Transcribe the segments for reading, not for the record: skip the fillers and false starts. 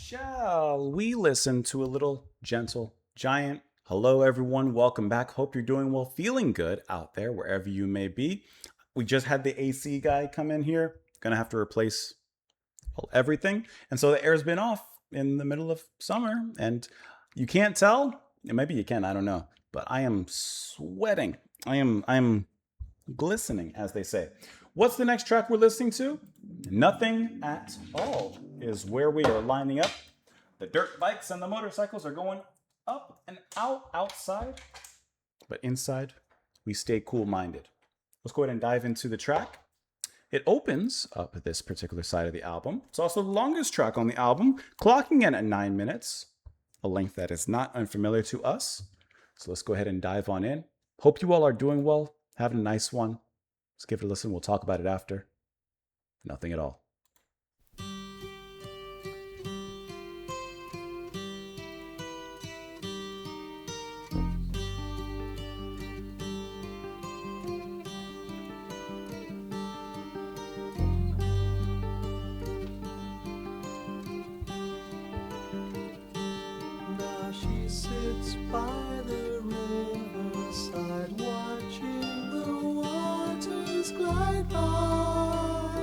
Shall we listen to a little gentle giant? Hello, everyone. Welcome back. Hope you're doing well, feeling good out there, wherever you may be. We just had the AC guy come in here. Gonna have to replace everything. And so the air's been off in the middle of summer. And you can't tell. Maybe you can, I don't know. But I am sweating. I'm glistening, as they say. What's the next track we're listening to? Nothing at All is where we are lining up. The dirt bikes and the motorcycles are going up and out outside, but inside we stay cool-minded. Let's go ahead and dive into the track. It opens up this particular side of the album. It's also the longest track on the album, clocking in at 9 minutes, a length that is not unfamiliar to us. So let's go ahead and dive on in. Hope you all are doing well, having a nice one. Let's give it a listen. We'll talk about it after. Nothing at all. Now she sits by the riverside, watching the waters glide by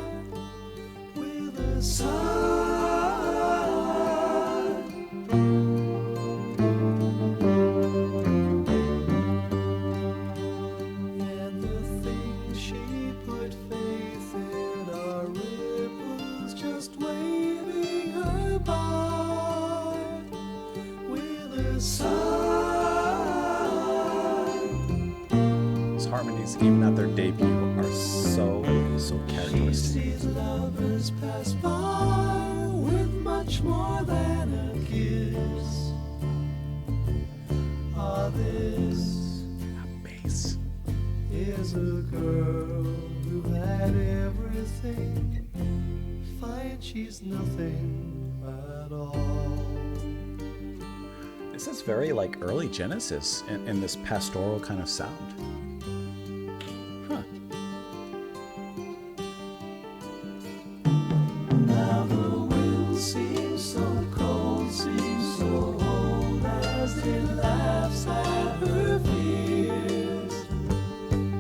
with a sigh. And the things she put faith in are ripples just waving her by with a sigh. These harmonies, even at their debut, are so She characteristic. sees lovers pass by with much more than a kiss. Ah, this Bass. is a girl who had everything. Find she's nothing at all. This is very like early Genesis in this pastoral kind of sound. Huh. Now the wind seems so cold, seems so old as it laughs at her fears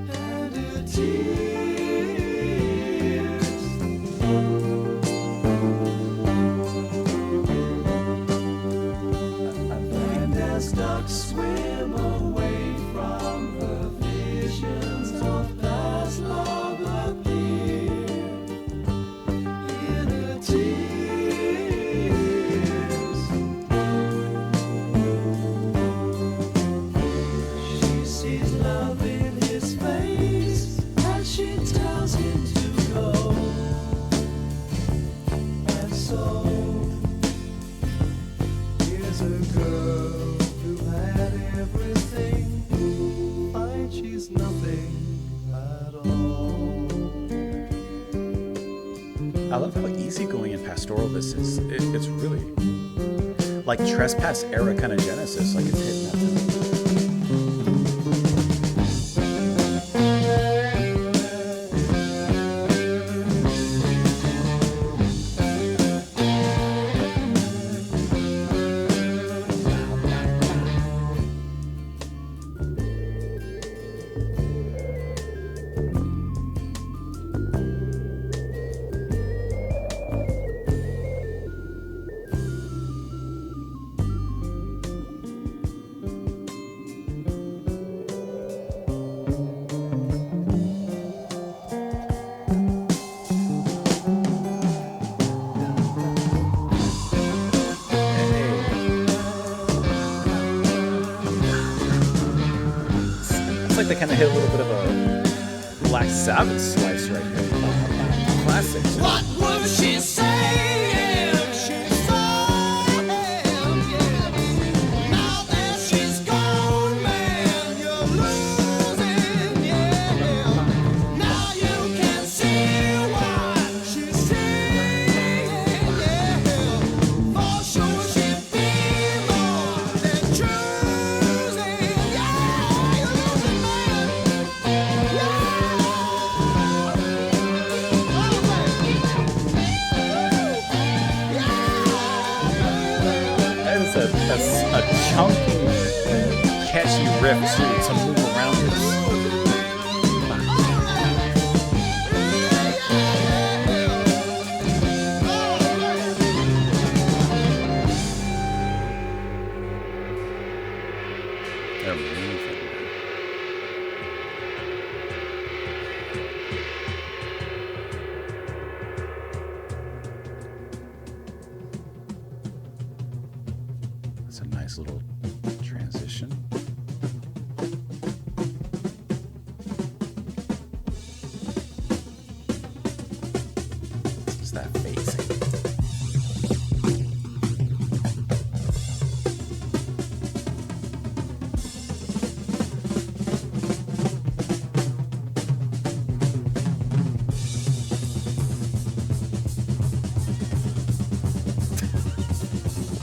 and her tears. And as ducks swim away from her, visions of past love appear in her tears. She sees love in his face as she tells him to go. And so here's a girl who had everything, finds she's nothing at all. I love how easygoing and pastoral this is. It's really like Trespass era kind of Genesis, like it's hitting that. It's like they kind of hit a little bit of a Black Sabbath slice right here. Classic. What would she say if she saw him? Yeah. Now that she's gone, man, you're losing. Yeah. Now you can see what she's seeing. Yeah. For sure she'd be more than choosing. Yeah, you're losing, man. Yeah. That is a chunky, catchy riff to move around this. They're moving. It's a nice little transition. It's that phasing.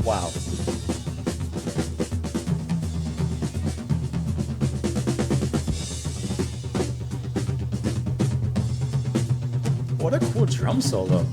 Wow. What a cool drum solo.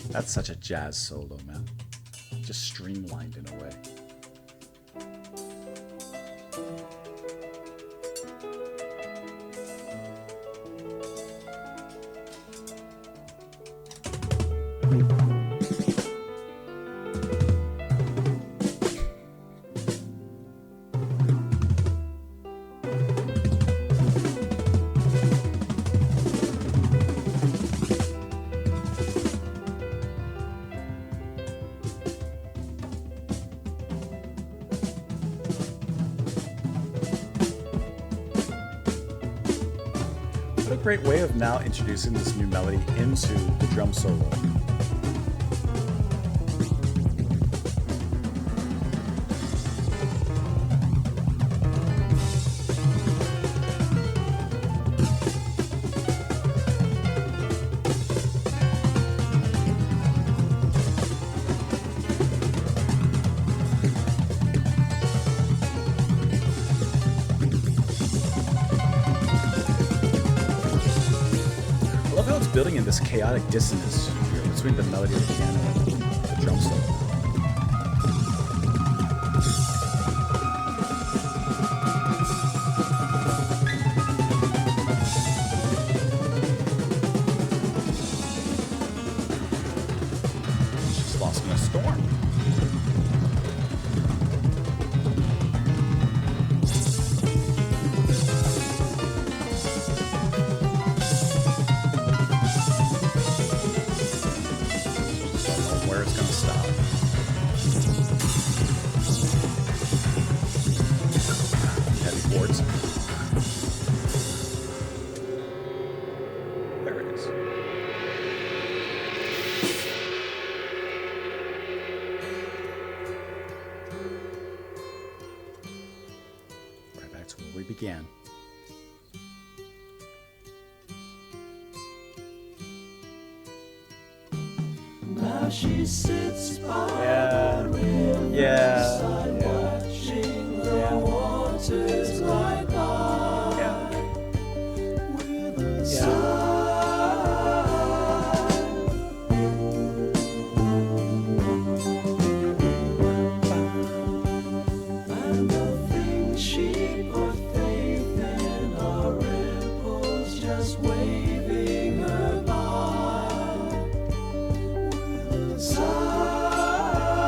That's such a jazz solo, man. Just streamlined in a way. What a great way of now introducing this new melody into the drum solo. Building in this chaotic dissonance here between the melody of the piano and the drum solo. She's lost in a storm. There it is. Right back to where we began. Now she sits by the riverside, watching the waters glide by with a sigh. And the things she put faith in are ripples just waving her by. Sigh.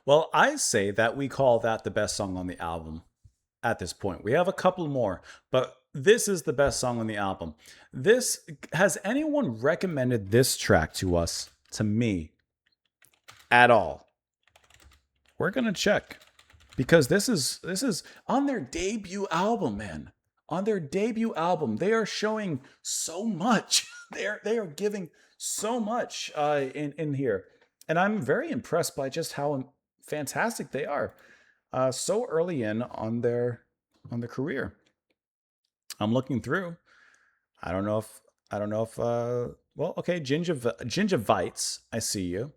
Well, I say that we call that the best song on the album at this point. We have a couple more, but this is the best song on the album. This has anyone recommended this track to us, to me, at all? We're gonna check because this is on their debut album, man. On their debut album, they are showing so much. They are giving so much in here, and I'm very impressed by just how fantastic they are. So early in on their career. I'm looking through. I don't know if I don't know if well, okay, Gingivites, I see you.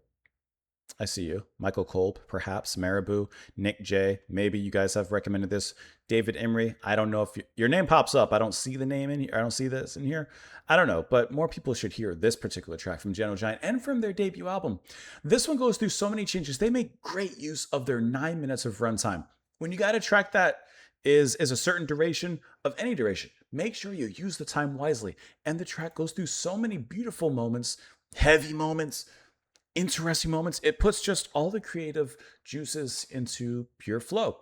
I see you. Michael Kolb, perhaps. Marabou, Nick J. Maybe you guys have recommended this. David Emery. I don't know if your name pops up. I don't see the name in here. I don't see this in here. I don't know, but more people should hear this particular track from Gentle Giant and from their debut album. This one goes through so many changes. They make great use of their 9 minutes of runtime. When you got a track that is a certain duration of any duration, make sure you use the time wisely. And the track goes through so many beautiful moments, heavy moments, interesting moments. It puts just all the creative juices into pure flow.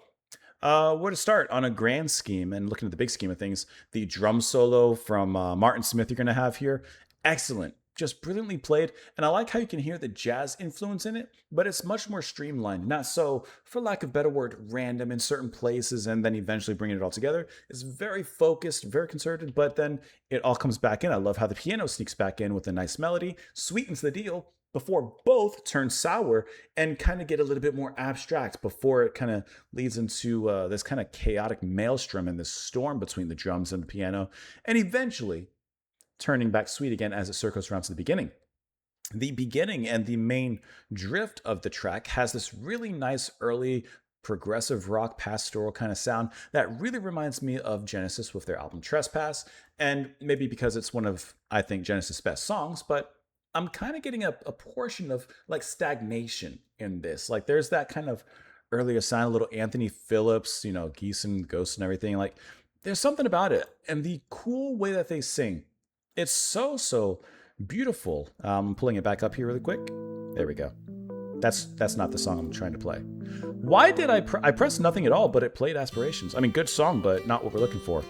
Where to start on a grand scheme and looking at the big scheme of things, the drum solo from Martin Smith you're going to have here, excellent. Just brilliantly played. And I like how you can hear the jazz influence in it, but it's much more streamlined. Not so, for lack of better word, random in certain places and then eventually bringing it all together. It's very focused, very concerted, but then it all comes back in. I love how the piano sneaks back in with a nice melody, sweetens the deal before both turn sour and kind of get a little bit more abstract before it kind of leads into this kind of chaotic maelstrom and this storm between the drums and the piano, and eventually turning back sweet again as it circles around to the beginning. The beginning and the main drift of the track has this really nice early progressive rock pastoral kind of sound that really reminds me of Genesis with their album Trespass, and maybe because it's one of, I think, Genesis' best songs, but I'm kind of getting a portion of like stagnation in this. Like there's that kind of earlier sound, a little Anthony Phillips, Geese and Ghosts and everything. Like there's something about it. And the cool way that they sing, it's so beautiful. I'm pulling it back up here really quick. There we go. That's not the song I'm trying to play. Why did I pressed nothing at all, but it played Aspirations. I mean, good song, but not what we're looking for.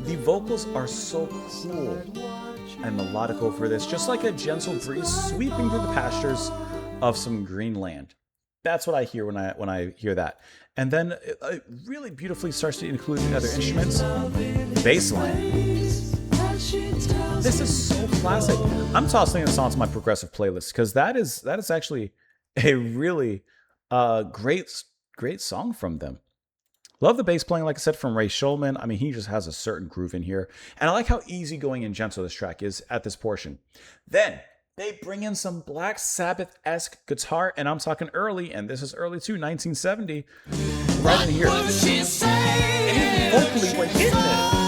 The vocals are so cool and melodical for this, just like a gentle breeze sweeping through the pastures of some green land. That's what I hear when I hear that. And then it really beautifully starts to include the other instruments. Bass line. This is so classic. I'm tossing this onto my progressive playlist because that is actually a really great song from them. Love the bass playing, like I said, from Ray Shulman. I mean, he just has a certain groove in here. And I like how easygoing and gentle this track is at this portion. Then they bring in some Black Sabbath-esque guitar, and I'm talking early, and this is early too, 1970, right in here. And vocally, we're hitting it.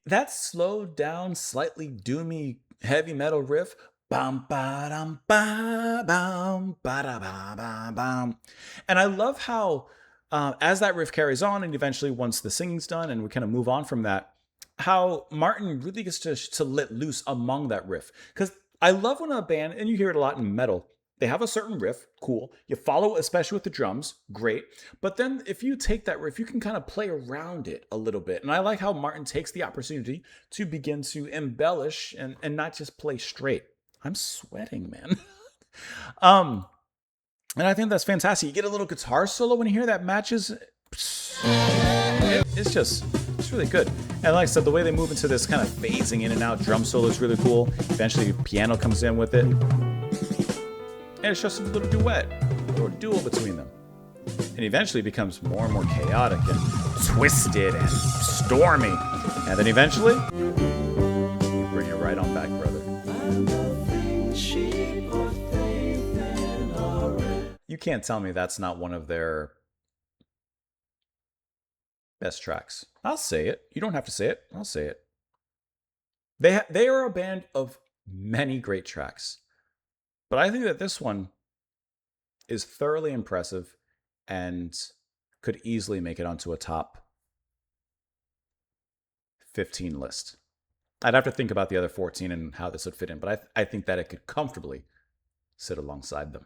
That slowed down, slightly doomy heavy metal riff, bam ba dum ba bam ba da ba ba bam, and I love how as that riff carries on, and eventually once the singing's done, and we kind of move on from that, how Martin really gets to let loose among that riff. Because I love when a band, and you hear it a lot in metal, they have a certain riff, cool. You follow, especially with the drums, great. But then if you take that riff, you can kind of play around it a little bit. And I like how Martin takes the opportunity to begin to embellish and not just play straight. I'm sweating, man. And I think that's fantastic. You get a little guitar solo when you hear that matches. It's really good. And like I said, the way they move into this kind of phasing in and out drum solo is really cool. Eventually, piano comes in with it. And it's just a little duet or duel between them. And eventually it becomes more and more chaotic and twisted and stormy. And then eventually, you bring it right on back, brother. You can't tell me that's not one of their best tracks. I'll say it. You don't have to say it. I'll say it. They are a band of many great tracks. But I think that this one is thoroughly impressive and could easily make it onto a top 15 list. I'd have to think about the other 14 and how this would fit in, but I think that it could comfortably sit alongside them.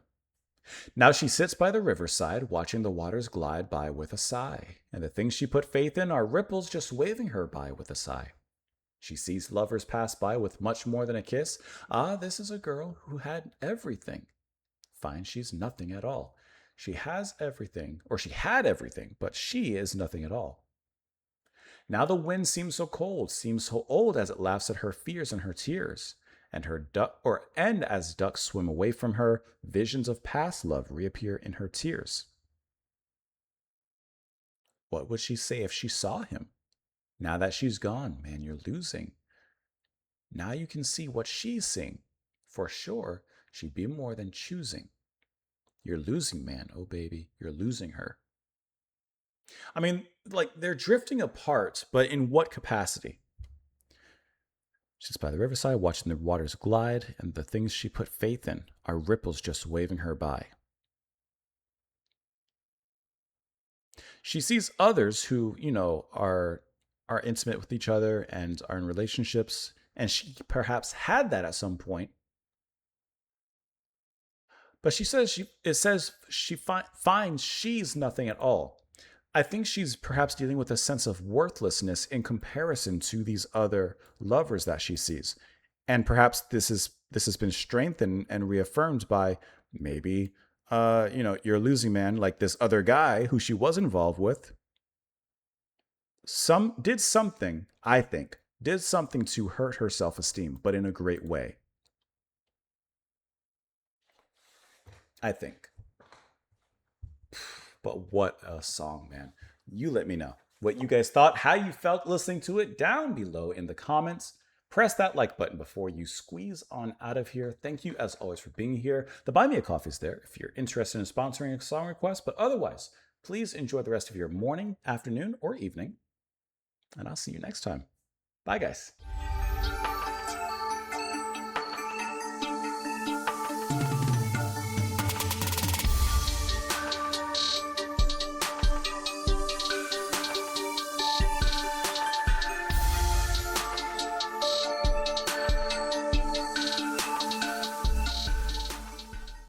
Now she sits by the riverside, watching the waters glide by with a sigh, and the things she put faith in are ripples just waving her by with a sigh. She sees lovers pass by with much more than a kiss. Ah, this is a girl who had everything. Finds she's nothing at all. She has everything, or she had everything, but she is nothing at all. Now the wind seems so cold, seems so old as it laughs at her fears and her tears. And as ducks swim away from her, visions of past love reappear in her tears. What would she say if she saw him? Now that she's gone, man, you're losing. Now you can see what she's seeing. For sure, she'd be more than choosing. You're losing, man. Oh, baby, you're losing her. I mean, like, they're drifting apart, but in what capacity? She sits by the riverside, watching the waters glide, and the things she put faith in are ripples just waving her by. She sees others who, are intimate with each other and are in relationships, and she perhaps had that at some point. But it says she finds she's nothing at all. I think she's perhaps dealing with a sense of worthlessness in comparison to these other lovers that she sees. And perhaps this has been strengthened and reaffirmed by maybe you're losing, man, like this other guy who she was involved with did something, I think, did something to hurt her self-esteem, but in a great way. I think. But what a song, man. You let me know what you guys thought, how you felt listening to it down below in the comments. Press that like button before you squeeze on out of here. Thank you, as always, for being here. The Buy Me a Coffee is there if you're interested in sponsoring a song request. But otherwise, please enjoy the rest of your morning, afternoon, or evening. And I'll see you next time. Bye, guys.